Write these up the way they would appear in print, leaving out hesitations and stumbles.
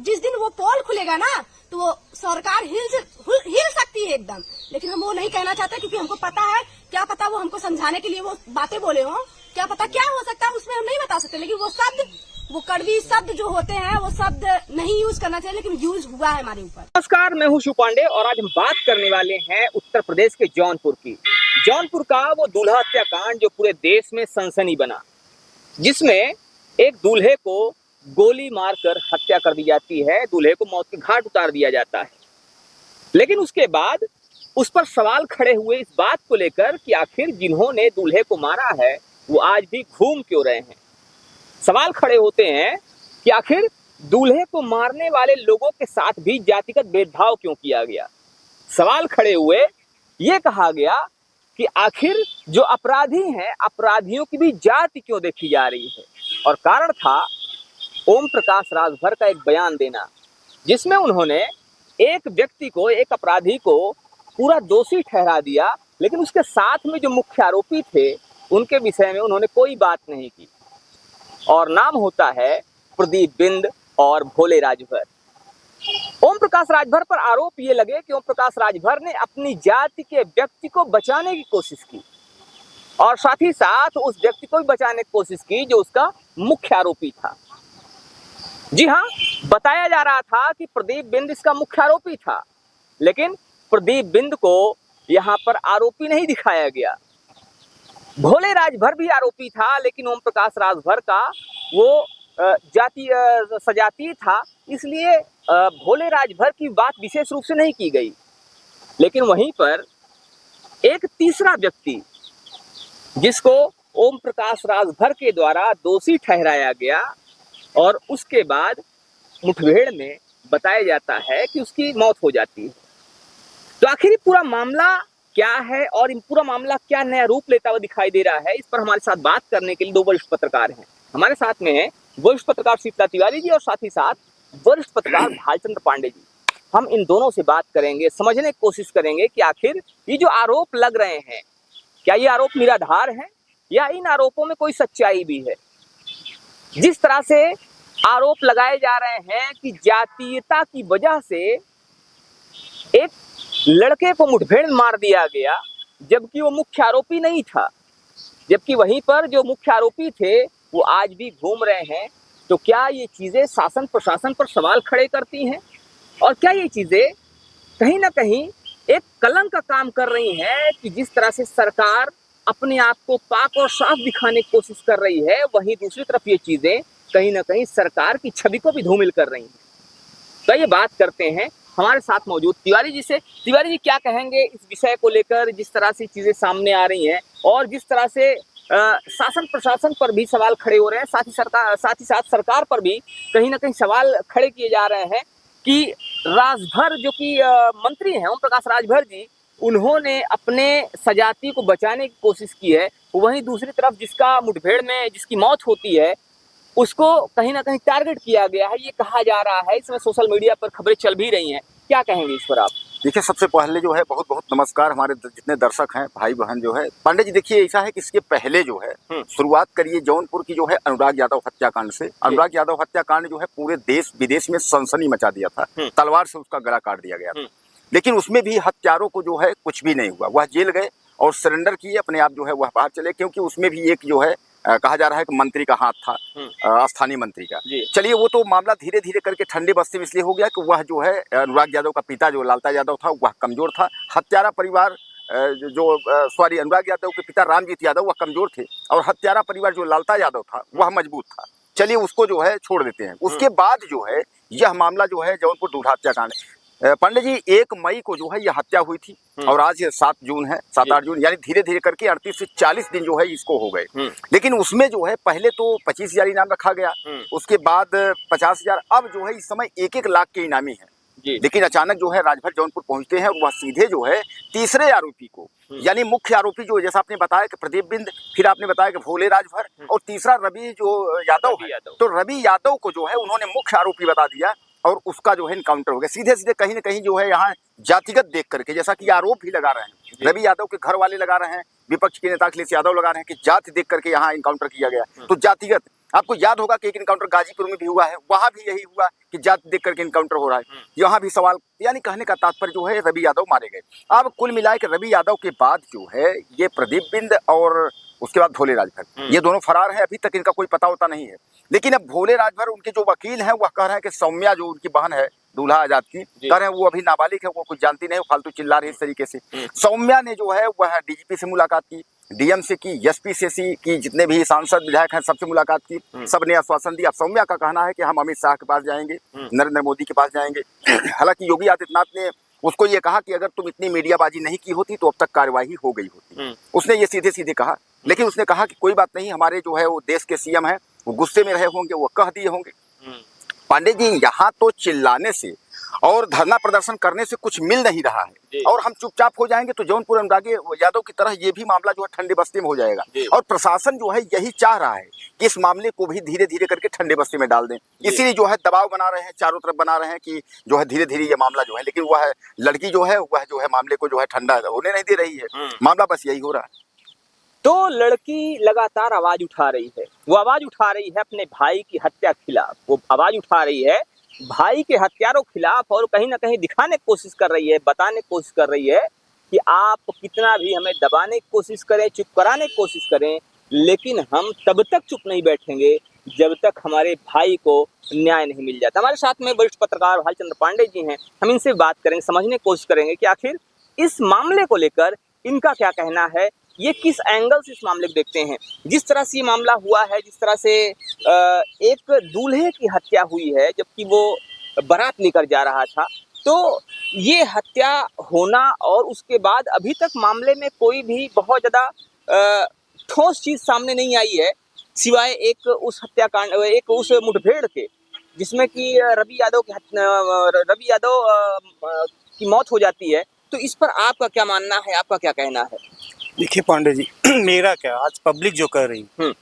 जिस दिन वो पोल खुलेगा ना तो वो सरकार हिल सकती है एकदम। लेकिन हम वो नहीं कहना चाहते क्योंकि हमको पता है, क्या पता वो हमको समझाने के लिए वो बातें बोले हों, क्या पता क्या हो सकता है उसमें हम नहीं बता सकते। लेकिन वो शब्द, वो कड़वी शब्द जो होते हैं वो शब्द नहीं यूज करना चाहिए, लेकिन यूज हुआ है हमारे ऊपर। नमस्कार, मैं हूं शिव पांडे और आज हम बात करने वाले हैं उत्तर प्रदेश के जौनपुर की। जौनपुर का वो दूल्हा हत्याकांड जो पूरे देश में सनसनी बना, जिसमें एक दूल्हे को गोली मारकर हत्या कर दी जाती है, दूल्हे को मौत के घाट उतार दिया जाता है। लेकिन उसके बाद उस पर सवाल खड़े हुए इस बात को लेकर कि आखिर जिन्होंने दूल्हे को मारा है वो आज भी घूम क्यों रहे हैं। सवाल खड़े होते हैं कि आखिर दूल्हे को मारने वाले लोगों के साथ भी जातिगत भेदभाव क्यों किया गया। सवाल खड़े हुए, ये कहा गया कि आखिर जो अपराधी हैं, अपराधियों की भी जाति क्यों देखी जा रही है। और कारण था ओम प्रकाश राजभर का एक बयान देना, जिसमें उन्होंने एक व्यक्ति को, एक अपराधी को पूरा दोषी ठहरा दिया, लेकिन उसके साथ में जो मुख्य आरोपी थे उनके विषय में उन्होंने कोई बात नहीं की। और नाम होता है प्रदीप बिंद और भोले राजभर। ओम प्रकाश राजभर पर आरोप ये लगे कि ओम प्रकाश राजभर ने अपनी जाति के व्यक्ति को बचाने की कोशिश की और साथ ही साथ उस व्यक्ति को भी बचाने की कोशिश की जो उसका मुख्य आरोपी था। जी हाँ, बताया जा रहा था कि प्रदीप बिंद इसका मुख्य आरोपी था, लेकिन प्रदीप बिंद को यहाँ पर आरोपी नहीं दिखाया गया। भोले राजभर भी आरोपी था, लेकिन ओम प्रकाश राजभर का वो जाति सजातीय था, इसलिए भोले राजभर की बात विशेष रूप से नहीं की गई। लेकिन वहीं पर एक तीसरा व्यक्ति जिसको ओम प्रकाश राजभर के द्वारा दोषी ठहराया गया और उसके बाद मुठभेड़ में बताया जाता है कि उसकी मौत हो जाती है। तो आखिर पूरा मामला क्या है और इन पूरा मामला क्या नया रूप लेता हुआ दिखाई दे रहा है, इस पर हमारे साथ बात करने के लिए दो वरिष्ठ पत्रकार हैं। हमारे साथ में है वरिष्ठ पत्रकार शीतला तिवारी जी और साथ ही साथ वरिष्ठ पत्रकार भालचंद्र पांडे जी। हम इन दोनों से बात करेंगे, समझने की कोशिश करेंगे कि आखिर ये जो आरोप लग रहे हैं, क्या ये आरोप निराधार हैं या इन आरोपों में कोई सच्चाई भी है। जिस तरह से आरोप लगाए जा रहे हैं कि जातीयता की वजह से एक लड़के को मुठभेड़ मार दिया गया, जबकि वो मुख्य आरोपी नहीं था, जबकि वहीं पर जो मुख्य आरोपी थे वो आज भी घूम रहे हैं। तो क्या ये चीजें शासन प्रशासन पर सवाल खड़े करती हैं और क्या ये चीजें कहीं ना कहीं एक कलंक का काम कर रही हैं कि जिस तरह से सरकार अपने आप को पाक और साफ दिखाने की कोशिश कर रही है, वहीं दूसरी तरफ ये चीजें कहीं ना कहीं सरकार की छवि को भी धूमिल कर रही हैं। तो ये बात करते हैं हमारे साथ मौजूद तिवारी जी से। तिवारी जी, क्या कहेंगे इस विषय को लेकर, जिस तरह से चीजें सामने आ रही हैं और जिस तरह से शासन प्रशासन पर भी सवाल खड़े हो रहे हैं, साथ ही साथ सरकार पर भी कहीं ना कहीं सवाल खड़े किए जा रहे हैं कि राजभर जो कि मंत्री हैं, ओम प्रकाश राजभर जी, उन्होंने अपने सजाती को बचाने की कोशिश की है, वहीं दूसरी तरफ जिसका मुठभेड़ में जिसकी मौत होती है उसको कहीं ना कहीं टारगेट किया गया है, ये कहा जा रहा है। इसमें सोशल मीडिया पर खबरें चल भी रही हैं, क्या कहेंगे इस पर आप? देखिए, सबसे पहले जो है बहुत बहुत नमस्कार हमारे जितने दर्शक हैं, भाई बहन जो है। पांडे जी, देखिए ऐसा है कि इसके पहले जो है शुरुआत करिए जौनपुर की जो है अनुराग यादव हत्याकांड से। अनुराग यादव हत्याकांड जो है पूरे देश विदेश में सनसनी मचा दिया था, तलवार से उसका गला काट दिया गया था। लेकिन उसमें भी हत्यारों को जो है कुछ भी नहीं हुआ, वह जेल गए और सरेंडर किए, अपने आप जो है वह बाहर चले, क्योंकि उसमें भी एक जो है कहा जा रहा है कि मंत्री का हाथ था, स्थानीय मंत्री का। चलिए, वो तो मामला धीरे धीरे करके ठंडे बस्ते में इसलिए हो गया कि वह जो है अनुराग यादव का पिता जो लालता यादव था वह कमजोर था। हत्यारा परिवार अनुराग यादव के पिता रामजीत यादव वह कमजोर थे और हत्यारा परिवार जो लालता यादव था वह मजबूत था। चलिए, उसको जो है छोड़ देते हैं। उसके बाद जो है यह मामला जो है जौनपुर दूल्हा हत्याकांड, पांडे जी 1 मई को जो है यह हत्या हुई थी और आज 7 जून है, 7-8 जून, यानी धीरे धीरे करके 38 से 40 दिन जो है इसको हो गए। लेकिन उसमें जो है पहले तो 25,000 इनाम रखा गया, उसके बाद 50,000, अब जो है इस समय 1-1 लाख के इनामी है। लेकिन अचानक जो है राजभर जौनपुर पहुंचते हैं और वह सीधे जो है तीसरे आरोपी को, यानी मुख्य आरोपी जो जैसा आपने बताया कि प्रदीप बिंद, फिर आपने बताया कि भोले राजभर और तीसरा रवि जो यादव है, तो रवि यादव को जो है उन्होंने मुख्य आरोपी बता दिया और उसका जो है इनकाउंटर हो गया। सीधे सीधे कहीं ना कहीं जो है यहाँ जातिगत देख करके, जैसा कि आरोप भी लगा रहे हैं, रवि यादव के घर वाले लगा रहे हैं, विपक्ष के नेता अखिलेश यादव लगा रहे हैं कि जाति देख करके यहाँ इनकाउंटर किया गया। तो जातिगत आपको याद होगा कि एक इनकाउंटर गाजीपुर में भी हुआ है, वहां भी यही हुआ कि जाति देख करके इनकाउंटर हो रहा है। यहाँ भी सवाल, यानी कहने का तात्पर्य जो है रवि यादव मारे गए। अब कुल मिलाए के रवि यादव के बाद जो है ये प्रदीप बिंद और उसके बाद भोले राजभर, ये दोनों फरार हैं। अभी तक इनका कोई पता होता नहीं है। लेकिन अब भोले राजभर, उनके जो वकील हैं वह कह रहे हैं कि सौम्या जो उनकी बहन है दूल्हा आजाद की, कह रहे हैं वो अभी नाबालिग है, वो कुछ जानती नहीं, फालतू चिल्ला रही है इस तरीके से। सौम्या ने जो है वह डीजीपी से मुलाकात की, डीएम से की, एसपी से की, जितने भी सांसद विधायक हैं सबसे मुलाकात की, सबने आश्वासन दिया। सौम्या का कहना है कि हम अमित शाह के पास जाएंगे, नरेंद्र मोदी के पास जाएंगे। हालांकि योगी आदित्यनाथ ने उसको ये कहा कि अगर तुम इतनी मीडियाबाजी नहीं की होती तो अब तक कार्यवाही हो गई होती। उसने ये सीधे सीधे कहा। लेकिन उसने कहा कि कोई बात नहीं, हमारे जो है वो देश के सीएम हैं, वो गुस्से में रहे होंगे, वो कह दिए होंगे। पांडे जी, यहाँ तो चिल्लाने से और धरना प्रदर्शन करने से कुछ मिल नहीं रहा है, और हम चुपचाप हो जाएंगे तो जौनपुर अनुरागी यादव की तरह ये भी मामला जो है ठंडे बस्ते में हो जाएगा। और प्रशासन जो है यही चाह रहा है कि इस मामले को भी धीरे धीरे करके ठंडे बस्ते में डाल दें। इसीलिए जो है दबाव बना रहे हैं, चारों तरफ बना रहे हैं कि जो है धीरे धीरे ये मामला जो है, लेकिन वह लड़की जो है वह जो है मामले को जो है ठंडा होने नहीं दे रही है। मामला बस यही हो रहा है। तो लड़की लगातार आवाज उठा रही है, वो आवाज उठा रही है अपने भाई की हत्या के खिलाफ, वो आवाज उठा रही है भाई के हत्यारों के खिलाफ, और कहीं ना कहीं दिखाने की कोशिश कर रही है, बताने की कोशिश कर रही है कि आप कितना भी हमें दबाने की कोशिश करें, चुप कराने की कोशिश करें, लेकिन हम तब तक चुप नहीं बैठेंगे जब तक हमारे भाई को न्याय नहीं मिल जाता। हमारे साथ में वरिष्ठ पत्रकार भालचंद्र पांडे जी हैं, हम इनसे बात करेंगे, समझने की कोशिश करेंगे कि आखिर इस मामले को लेकर इनका क्या कहना है, ये किस एंगल से इस मामले को देखते हैं। जिस तरह से ये मामला हुआ है, जिस तरह से एक दूल्हे की हत्या हुई है जबकि वो बारात लेकर जा रहा था, तो ये हत्या होना और उसके बाद अभी तक मामले में कोई भी बहुत ज़्यादा ठोस चीज़ सामने नहीं आई है, सिवाय एक उस हत्याकांड, एक उस मुठभेड़ के, जिसमें कि रवि यादव की मौत हो जाती है। तो इस पर आपका क्या मानना है, आपका क्या कहना है? देखिए पांडे जी, मेरा क्या, आज पब्लिक जो कर रही,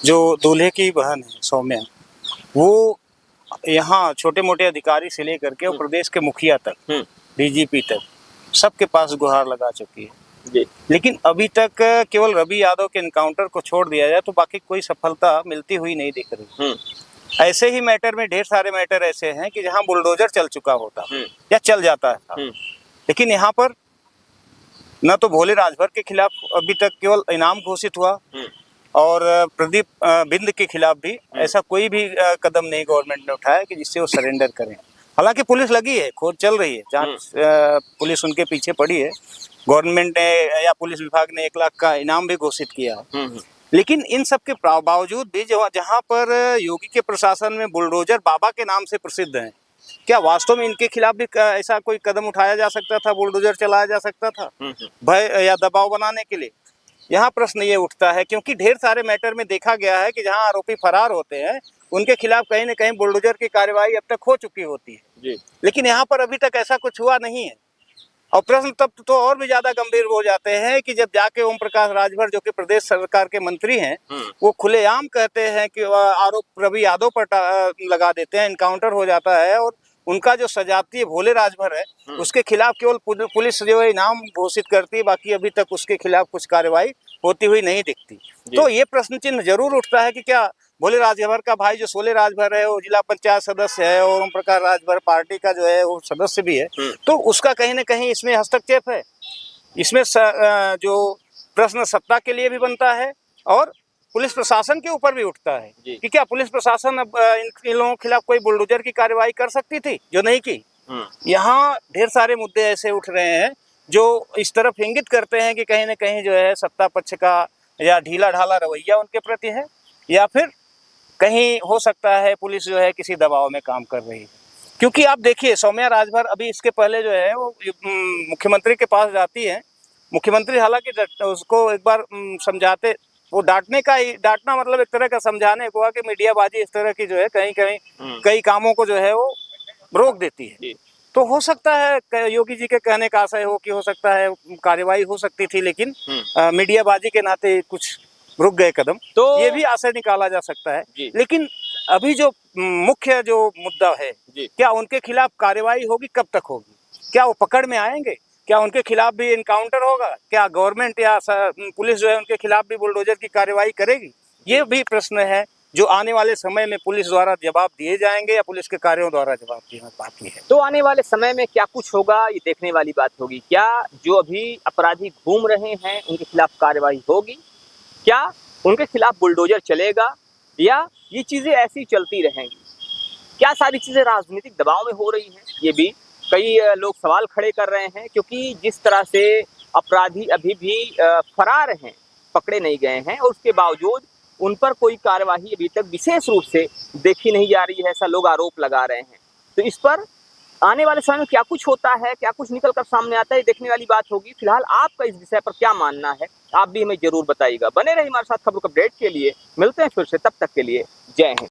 जो दूल्हे की बहन है सौम्या, वो यहाँ छोटे मोटे अधिकारी से लेकर के और प्रदेश के मुखिया तक, डीजीपी तक, सबके पास गुहार लगा चुकी है जी। लेकिन अभी तक केवल रवि यादव के इनकाउंटर को छोड़ दिया जाए तो बाकी कोई सफलता मिलती हुई नहीं दिख रही। ऐसे ही मैटर में ढेर सारे मैटर ऐसे हैं कि जहाँ बुलडोजर चल चुका होता या चल जाता है, लेकिन यहाँ पर न तो भोले राजभर के खिलाफ अभी तक केवल इनाम घोषित हुआ, और प्रदीप बिंद के खिलाफ भी ऐसा कोई भी कदम नहीं गवर्नमेंट ने उठाया कि जिससे वो सरेंडर करें। हालांकि पुलिस लगी है, खोज चल रही है, जांच पुलिस उनके पीछे पड़ी है, गवर्नमेंट ने या पुलिस विभाग ने 1 लाख का इनाम भी घोषित किया है। लेकिन इन सब के बावजूद भी जहाँ पर योगी के प्रशासन में बुलडोजर बाबा के नाम से प्रसिद्ध हैं, क्या वास्तव में इनके खिलाफ भी ऐसा कोई कदम उठाया जा सकता था, बुलडोजर चलाया जा सकता था भय या दबाव बनाने के लिए? यहाँ प्रश्न ये उठता है, क्योंकि ढेर सारे मैटर में देखा गया है कि जहाँ आरोपी फरार होते हैं उनके खिलाफ कहीं न कहीं बुलडोजर की कार्रवाई अब तक हो चुकी होती है जी। लेकिन यहाँ पर अभी तक ऐसा कुछ हुआ नहीं है, और प्रश्न तब तो और भी ज्यादा गंभीर हो जाते हैं कि जब जाके ओम प्रकाश राजभर जो कि प्रदेश सरकार के मंत्री हैं, वो खुलेआम कहते हैं कि आरोप रवि यादव पर लगा देते हैं, इनकाउंटर हो जाता है, और उनका जो सजाती है भोले राजभर है उसके खिलाफ केवल पुलिस जो है इनाम घोषित करती है, बाकी अभी तक उसके खिलाफ कुछ कार्रवाई होती हुई नहीं दिखती। तो ये प्रश्न चिन्ह जरूर उठता है कि क्या भोले राजभर का भाई जो सोले राजभर है वो जिला पंचायत सदस्य है और ओम प्रकाश राजभर पार्टी का जो है वो सदस्य भी है, तो उसका कहीं न कहीं इसमें हस्तक्षेप है। इसमें जो प्रश्न सत्ता के लिए भी बनता है और पुलिस प्रशासन के ऊपर भी उठता है कि क्या पुलिस प्रशासन अब इन लोगों के खिलाफ कोई बुलडोजर की कार्रवाई कर सकती थी जो नहीं की। यहाँ ढेर सारे मुद्दे ऐसे उठ रहे हैं जो इस तरफ इंगित करते हैं कि कहीं न कहीं जो है सत्ता पक्ष का या ढीला ढाला रवैया उनके प्रति है, या फिर कहीं हो सकता है पुलिस जो है किसी दबाव में काम कर रही है। क्योंकि आप देखिए सौम्या राजभर अभी इसके पहले जो है वो मुख्यमंत्री के पास जाती है, मुख्यमंत्री हालांकि उसको एक बार समझाते, वो डांटना मतलब एक तरह का समझाने को कि मीडियाबाजी इस तरह की जो है कहीं कई कामों को जो है वो रोक देती है। तो हो सकता है योगी जी के कहने का आशय हो कि हो सकता है कार्रवाई हो सकती थी, लेकिन मीडियाबाजी के नाते कुछ रुक गए कदम, तो ये भी आशय निकाला जा सकता है। लेकिन अभी जो मुख्य जो मुद्दा है, क्या उनके खिलाफ कार्रवाई होगी, कब तक होगी, क्या वो पकड़ में आएंगे, क्या उनके खिलाफ भी इनकाउंटर होगा, क्या गवर्नमेंट या पुलिस जो है उनके खिलाफ भी बुलडोजर की कार्रवाई करेगी, ये भी प्रश्न है जो आने वाले समय में पुलिस द्वारा जवाब दिए जाएंगे या पुलिस के कार्यों द्वारा जवाब देना बाकी है। तो आने वाले समय में क्या कुछ होगा ये देखने वाली बात होगी। क्या जो अभी अपराधी घूम रहे हैं उनके खिलाफ कार्रवाई होगी, क्या उनके खिलाफ बुलडोजर चलेगा, या ये चीजें ऐसी चलती रहेंगी? क्या सारी चीजें राजनीतिक दबाव में हो रही हैं? ये भी कई लोग सवाल खड़े कर रहे हैं, क्योंकि जिस तरह से अपराधी अभी भी फरार हैं, पकड़े नहीं गए हैं, और उसके बावजूद उन पर कोई कार्यवाही अभी तक विशेष रूप से देखी नहीं जा रही है, ऐसा लोग आरोप लगा रहे हैं। तो इस पर आने वाले समय में क्या कुछ होता है, क्या कुछ निकल कर सामने आता है, देखने वाली बात होगी। फिलहाल आपका इस विषय पर क्या मानना है, आप भी हमें जरूर बताइएगा। बने रहिए हमारे साथ खबरों के अपडेट के लिए। मिलते हैं फिर से, तब तक के लिए जय हिंद।